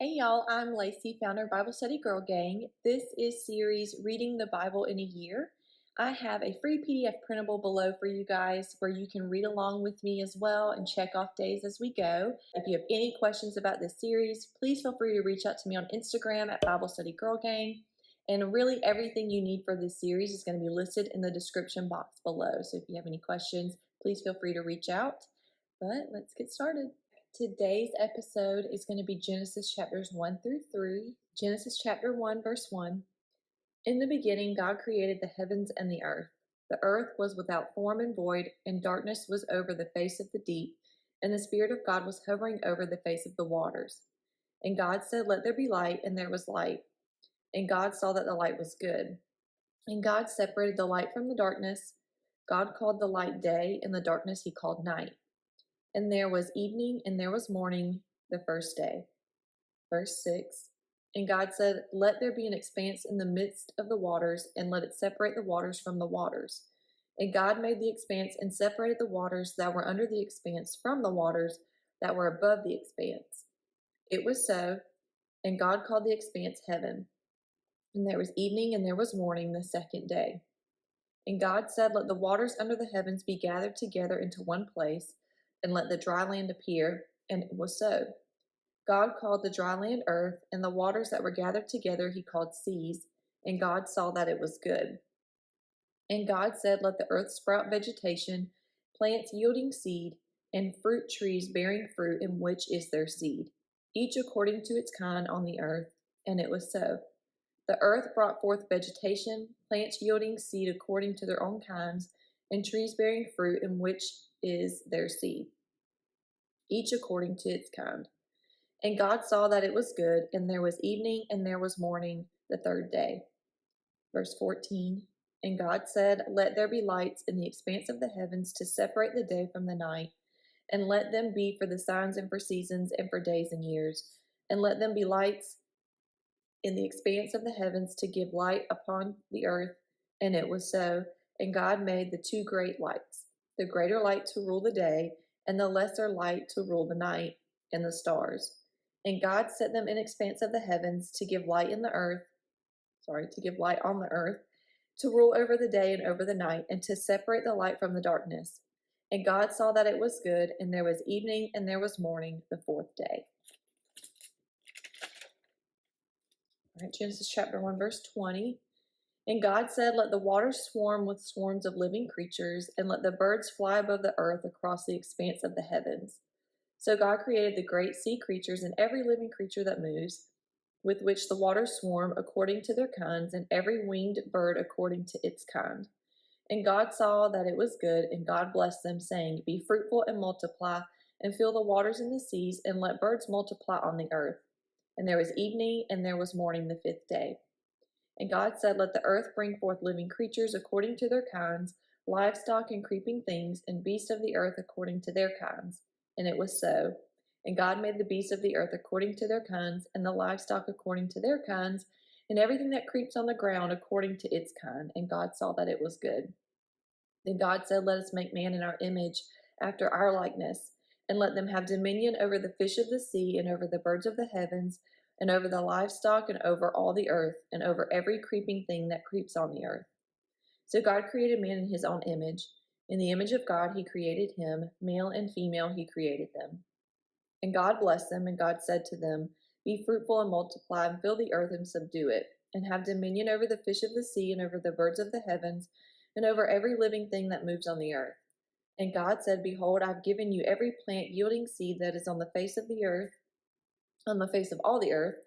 Hey y'all, I'm Lacey, founder of Bible Study Girl Gang. This is series Reading the Bible in a Year. I have a free PDF printable below for you guys where you can read along with me as well and check off days as we go. If you have any questions about this series, please feel free to reach out to me on Instagram at BibleStudyGirlGang. And really everything you need for this series is going to be listed in the description box below. So if you have any questions, please feel free to reach out. But let's get started. Today's episode is going to be Genesis chapters 1 through 3. Genesis chapter 1, verse 1. In the beginning, God created the heavens and the earth. The earth was without form and void, and darkness was over the face of the deep, and the Spirit of God was hovering over the face of the waters. And God said, "Let there be light," and there was light. And God saw that the light was good. And God separated the light from the darkness. God called the light day, and the darkness he called night. And there was evening and there was morning the first day. Verse 6. And God said, "Let there be an expanse in the midst of the waters, and let it separate the waters from the waters." And God made the expanse and separated the waters that were under the expanse from the waters that were above the expanse. It was so, and God called the expanse heaven. And there was evening and there was morning the second day. And God said, "Let the waters under the heavens be gathered together into one place, and let the dry land appear." And it was so. God called the dry land earth, and the waters that were gathered together he called seas, and God saw that it was good. And God said, "Let the earth sprout vegetation, plants yielding seed, and fruit trees bearing fruit in which is their seed, each according to its kind on the earth." And it was so. The earth brought forth vegetation, plants yielding seed according to their own kinds, and trees bearing fruit in which is their seed, each according to its kind. And God saw that it was good, and there was evening and there was morning the third day. Verse 14. And God said, "Let there be lights in the expanse of the heavens to separate the day from the night, and let them be for the signs and for seasons and for days and years. And let them be lights in the expanse of the heavens to give light upon the earth." And it was so. And God made the two great lights, the greater light to rule the day, and the lesser light to rule the night, and the stars. And God set them in expanse of the heavens to give light in the earth, to give light on the earth, to rule over the day and over the night, and to separate the light from the darkness. And God saw that it was good, and there was evening and there was morning the fourth day. All right, Genesis chapter 1, verse 20. And God said, "Let the waters swarm with swarms of living creatures, and let the birds fly above the earth across the expanse of the heavens." So God created the great sea creatures and every living creature that moves, with which the waters swarm according to their kinds, and every winged bird according to its kind. And God saw that it was good, and God blessed them, saying, "Be fruitful and multiply, and fill the waters in the seas, and let birds multiply on the earth." And there was evening and there was morning the fifth day. And God said, "Let the earth bring forth living creatures according to their kinds, livestock and creeping things, and beasts of the earth according to their kinds." And it was so. And God made the beasts of the earth according to their kinds, and the livestock according to their kinds, and everything that creeps on the ground according to its kind. And God saw that it was good. Then God said, "Let us make man in our image, after our likeness, and let them have dominion over the fish of the sea, and over the birds of the heavens, and over the livestock, and over all the earth, and over every creeping thing that creeps on the earth." So God created man in his own image. In the image of God he created him, male and female he created them. And God blessed them, and God said to them, "Be fruitful and multiply, and fill the earth and subdue it, and have dominion over the fish of the sea, and over the birds of the heavens, and over every living thing that moves on the earth." And God said, "Behold, I have given you every plant yielding seed that is on the face of the earth, on the face of all the earth,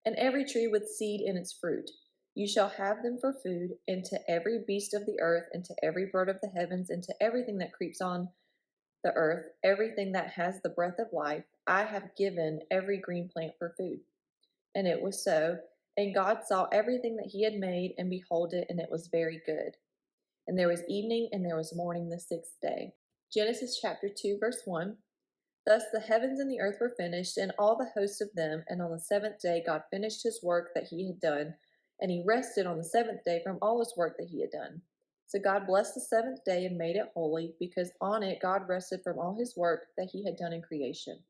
and every tree with seed in its fruit. You shall have them for food, and to every beast of the earth, and to every bird of the heavens, and to everything that creeps on the earth, everything that has the breath of life, I have given every green plant for food." And it was so. And God saw everything that he had made, and behold it, and it was very good. And there was evening and there was morning the sixth day. Genesis chapter 2, verse 1. Thus the heavens and the earth were finished, and all the hosts of them. And on the seventh day God finished his work that he had done, and he rested on the seventh day from all his work that he had done. So God blessed the seventh day and made it holy, because on it God rested from all his work that he had done in creation.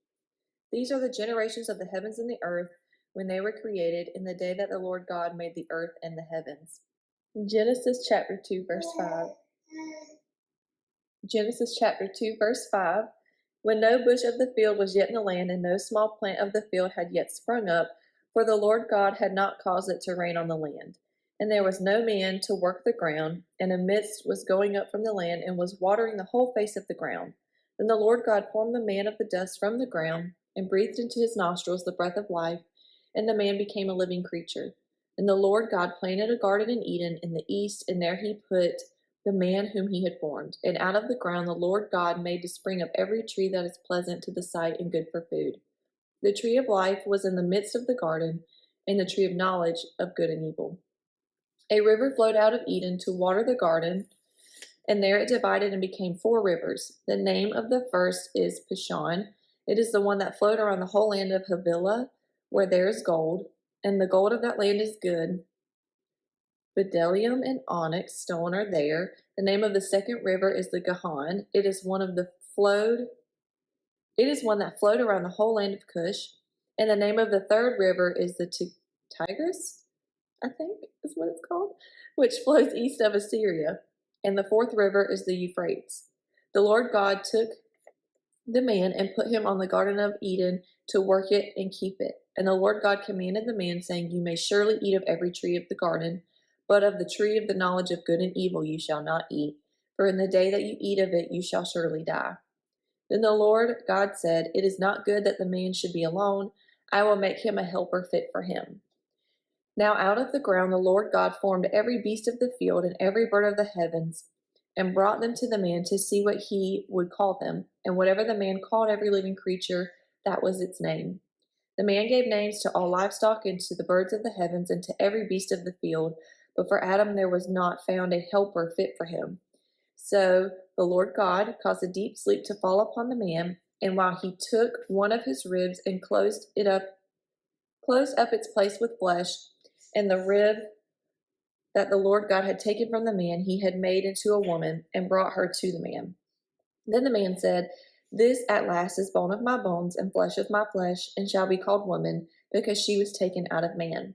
These are the generations of the heavens and the earth when they were created, in the day that the Lord God made the earth and the heavens. Genesis chapter 2, verse 5. Genesis chapter 2, verse 5. When no bush of the field was yet in the land, and no small plant of the field had yet sprung up, for the Lord God had not caused it to rain on the land. And there was no man to work the ground, and a mist was going up from the land, and was watering the whole face of the ground. Then the Lord God formed the man of the dust from the ground, and breathed into his nostrils the breath of life, and the man became a living creature. And the Lord God planted a garden in Eden in the east, and there he put the man whom he had formed. And out of the ground the Lord God made to spring up every tree that is pleasant to the sight and good for food. The tree of life was in the midst of the garden, and the tree of knowledge of good and evil. A river flowed out of Eden to water the garden, and there it divided and became 4 rivers. The name of the first is Pishon. It is the one that flowed around the whole land of Havilah, where there is gold, and the gold of that land is good. Bdellium and onyx stone are there. The name of the second river is the Gihon. It is one that flowed around the whole land of Cush. And the name of the third river is the Tigris, I think is what it's called, which flows east of Assyria. And the fourth river is the Euphrates. The Lord God took the man and put him on the garden of Eden to work it and keep it. And the Lord God commanded the man, saying, You may surely eat of every tree of the garden, but of the tree of the knowledge of good and evil you shall not eat, for in the day that you eat of it you shall surely die. Then the Lord God said, It is not good that the man should be alone. I will make him a helper fit for him. Now out of the ground the Lord God formed every beast of the field and every bird of the heavens, and brought them to the man to see what he would call them. And whatever the man called every living creature, that was its name. The man gave names to all livestock and to the birds of the heavens and to every beast of the field. But for Adam there was not found a helper fit for him. So the Lord God caused a deep sleep to fall upon the man, and while he took one of his ribs and closed up its place with flesh, and the rib that the Lord God had taken from the man he had made into a woman, and brought her to the man. Then the man said, This at last is bone of my bones and flesh of my flesh, and shall be called woman, because she was taken out of man.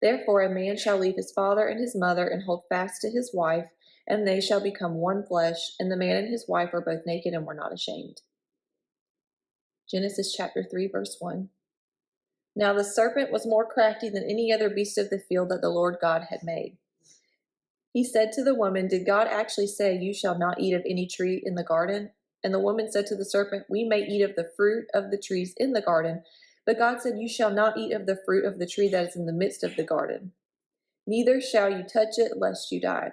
Therefore a man shall leave his father and his mother, and hold fast to his wife, and they shall become one flesh. And the man and his wife were both naked and were not ashamed. Genesis chapter 3, verse 1. Now the serpent was more crafty than any other beast of the field that the Lord God had made. He said to the woman, Did God actually say, You shall not eat of any tree in the garden? And the woman said to the serpent, We may eat of the fruit of the trees in the garden, but God said, You shall not eat of the fruit of the tree that is in the midst of the garden. Neither shall you touch it, lest you die.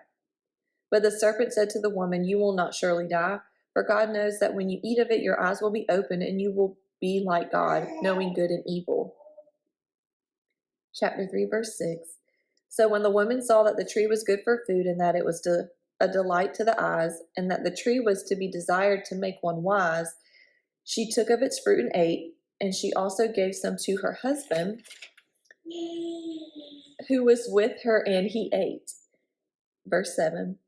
But the serpent said to the woman, You will not surely die, for God knows that when you eat of it, your eyes will be opened, and you will be like God, knowing good and evil. Chapter 3, verse 6. So when the woman saw that the tree was good for food, and that it was a delight to the eyes, and that the tree was to be desired to make one wise, she took of its fruit and ate, and she also gave some to her husband, who was with her, and he ate. Verse 7.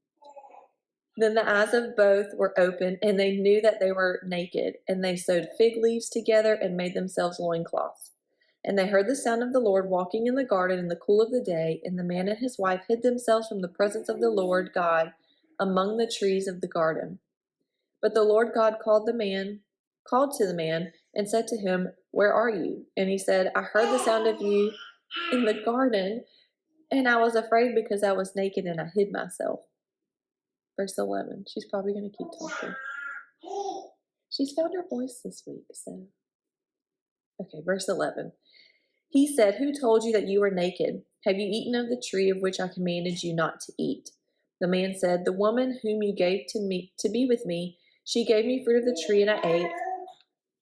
Then the eyes of both were opened, and they knew that they were naked, and they sewed fig leaves together and made themselves loincloths. And they heard the sound of the Lord walking in the garden in the cool of the day, and the man and his wife hid themselves from the presence of the Lord God among the trees of the garden. But the Lord God called to the man, and said to him, Where are you? And he said, I heard the sound of you in the garden, and I was afraid because I was naked and I hid myself. Verse 11. She's probably going to keep talking. She's found her voice this week, so. Okay, verse 11. He said, Who told you that you were naked? Have you eaten of the tree of which I commanded you not to eat? The man said, The woman whom you gave to me to be with me, she gave me fruit of the tree, and I ate.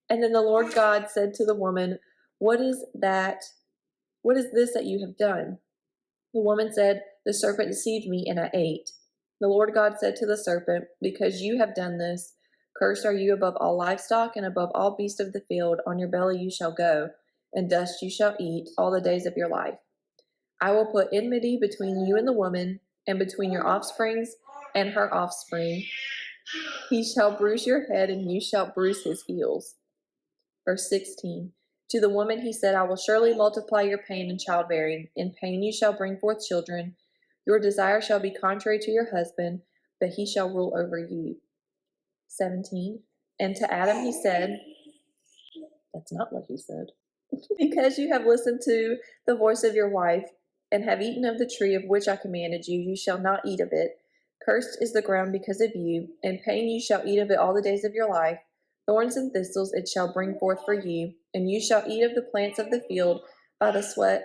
And then the Lord God said to the woman, What is this that you have done? The woman said, The serpent deceived me, and I ate. The Lord God said to the serpent, Because you have done this, cursed are you above all livestock and above all beasts of the field. On your belly you shall go, and dust you shall eat all the days of your life. I will put enmity between you and the woman, and between your offsprings and her offspring. He shall bruise your head, and you shall bruise his heels. Verse 16. To the woman he said, I will surely multiply your pain in childbearing. In pain you shall bring forth children. Your desire shall be contrary to your husband, but he shall rule over you. 17. And to Adam he said, that's not what he said. Because you have listened to the voice of your wife, and have eaten of the tree of which I commanded you, you shall not eat of it. Cursed is the ground because of you. In pain you shall eat of it all the days of your life. Thorns and thistles it shall bring forth for you, and you shall eat of the plants of the field by the sweat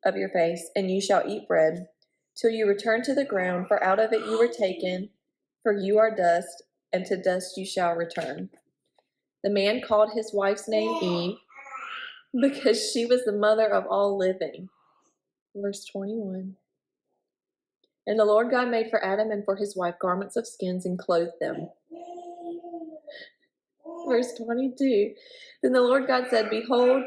of your face, and you shall eat bread, till you return to the ground, for out of it you were taken, for you are dust, and to dust you shall return. The man called his wife's name Eve, because she was the mother of all living. Verse 21. And the Lord God made for Adam and for his wife garments of skins and clothed them. Verse 22. Then the Lord God said, Behold,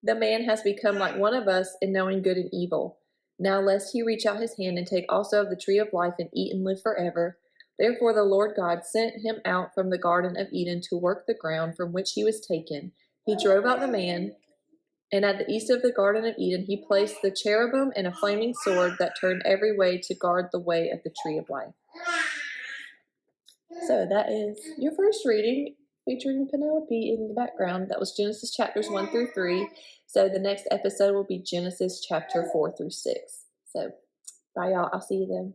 the man has become like one of us in knowing good and evil. Now lest he reach out his hand and take also of the tree of life and eat and live forever. Therefore the Lord God sent him out from the Garden of Eden to work the ground from which he was taken. He drove out the man, and at the east of the Garden of Eden he placed the cherubim and a flaming sword that turned every way to guard the way of the tree of life. So that is your first reading, featuring Penelope in the background. That was Genesis chapters 1 through 3. So the next episode will be Genesis chapter 4 through 6. So bye, y'all. I'll see you then.